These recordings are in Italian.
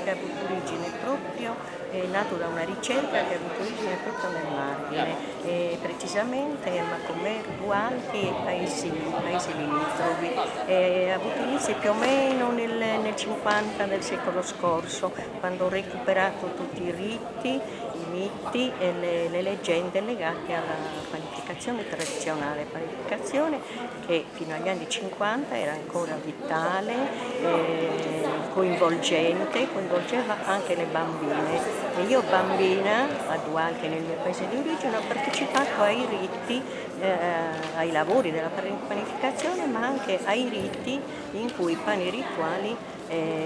che ha avuto origine proprio, è nato da una ricerca che ha avuto origine proprio nel Margine, precisamente a Macomer, Gualdi e paesi limitrofi. Ha avuto inizio più o meno nel 50 del secolo scorso, quando ho recuperato tutti i riti, i miti e le leggende legate alla panificazione tradizionale, panificazione che fino agli anni 50 era ancora vitale, coinvolgeva anche le bambine. E io bambina, a Dualche nel mio paese di origine, ho partecipato ai riti, ai lavori della panificazione, ma anche ai riti in cui i pani rituali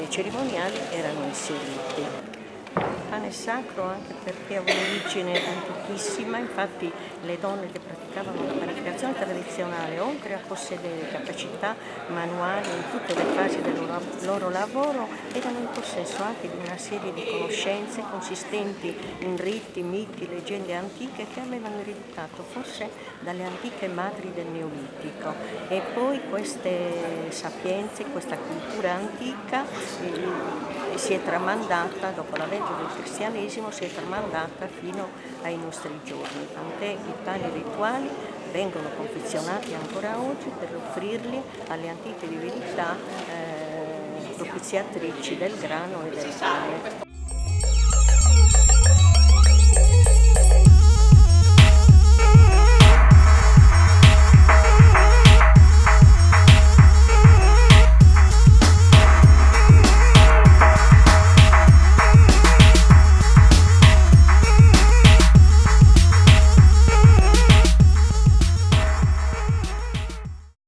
cerimoniali erano inseriti. Il pane è sacro anche perché ha un'origine antichissima, infatti le donne che praticavano la panificazione tradizionale, oltre a possedere capacità manuali in tutte le fasi del loro lavoro, erano in possesso anche di una serie di conoscenze consistenti in riti, miti, leggende antiche che avevano ereditato forse dalle antiche madri del Neolitico. E poi queste sapienze, questa cultura antica si è tramandata, dopo l'avvento del cristianesimo, si è tramandata fino ai nostri giorni, tant'è i pani rituali vengono confezionati ancora oggi per offrirli alle antiche divinità propiziatrici del grano e del pane.